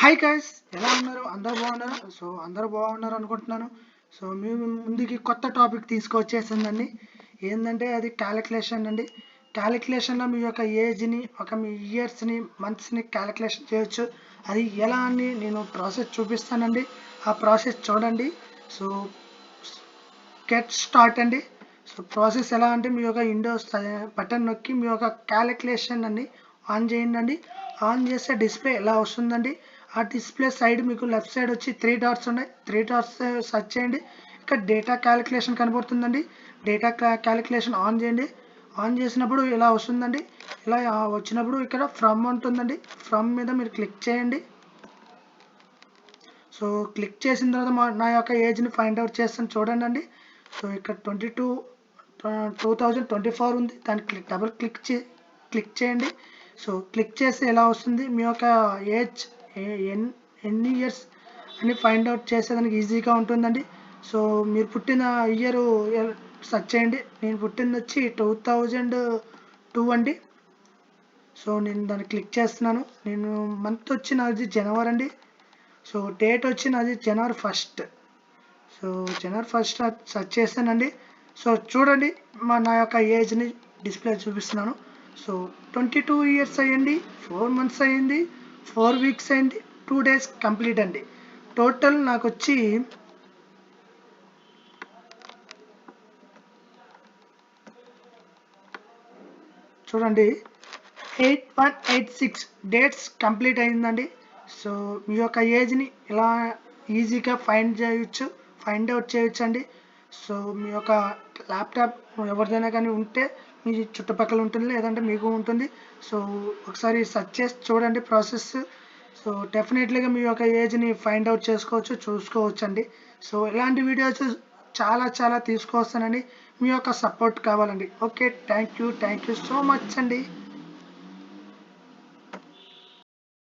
Hi guys, ఎలా ఉన్నారు? అందరూ బాగున్నారా? అందరూ బాగున్నారు అనుకుంటున్నాను. మీ ముందుకి కొత్త టాపిక్ తీసుకొచ్చేసిందండి. ఏంటంటే అది క్యాలిక్యులేషన్ అండి. క్యాలిక్యులేషన్లో మీ యొక్క ఏజ్ని, మీ ఇయర్స్ని, మంత్స్ని క్యాలిక్యులేషన్ చేయొచ్చు. అది ఎలా అని నేను ప్రాసెస్ చూపిస్తానండి. ఆ ప్రాసెస్ చూడండి. సో గెట్ స్టార్ట్ అండి. ప్రాసెస్ ఎలా అంటే మీ యొక్క విండోస్ బటన్ నొక్కి మీ యొక్క క్యాలిక్యులేషన్ అని ఆన్ చేయండి. ఆన్ చేస్తే డిస్ప్లే ఎలా వస్తుందండి. ఆ డిస్ప్లే సైడ్ మీకు లెఫ్ట్ సైడ్ వచ్చి 3 డాట్స్ ఉన్నాయి. 3 డాట్స్ సెర్చ్ చేయండి. ఇక్కడ డేటా క్యాలిక్యులేషన్ కనబడుతుందండి. డేటా క్యాలిక్యులేషన్ ఆన్ చేయండి. ఆన్ చేసినప్పుడు ఇలా వస్తుందండి. ఇలా వచ్చినప్పుడు ఇక్కడ ఫ్రమ్ ఉంటుందండి. ఫ్రమ్ మీద మీరు క్లిక్ చేయండి. క్లిక్ చేసిన తర్వాత నా యొక్క ఏజ్ని ఫైండ్ అవుట్ చేస్తాను చూడండి. ఇక్కడ 2024 ఉంది. దానికి డబుల్ క్లిక్ చేయండి. క్లిక్ చేసి ఎలా వస్తుంది మీ యొక్క ఏజ్ ఎన్ని ఇయర్స్ అని ఫైండ్ అవుట్ చేసేదానికి ఈజీగా ఉంటుందండి. మీరు పుట్టిన ఇయర్ సెర్చ్ చేయండి. నేను పుట్టింది వచ్చి 2002 అండి. నేను దాన్ని క్లిక్ చేస్తున్నాను. నేను మంత్ వచ్చి నాది జనవరి అండి. డేట్ వచ్చి నాది జనవరి 1. జనవరి 1 సెర్చ్ చేస్తానండి. చూడండి నా యొక్క ఏజ్ని డిస్ప్లే చూపిస్తున్నాను. 22 ఇయర్స్ అయ్యింది, 4 మంత్స్ అయ్యింది, 4 వీక్స్ అయింది, 2 డేస్ కంప్లీట్ అండి. టోటల్ నాకు వచ్చి చూడండి 8186 డేట్స్ కంప్లీట్ అయిందండి. మీ యొక్క ఏజ్ని ఇలా ఈజీగా ఫైండ్ అవుట్ చేయొచ్చు అండి. మీ యొక్క ల్యాప్టాప్ ఎవరిదైనా కానీ ఉంటే మీ చుట్టుపక్కల ఉంటుంది, లేదంటే మీకు ఉంటుంది. ఒకసారి సెర్చ్ చేసి చూడండి ప్రాసెస్. డెఫినెట్లీగా మీ యొక్క ఏజ్ని ఫైండ్ అవుట్ చూసుకోవచ్చు అండి. ఇలాంటి వీడియోస్ చాలా తీసుకొస్తానండి. మీ యొక్క సపోర్ట్ కావాలండి. Okay, thank you so much అండి.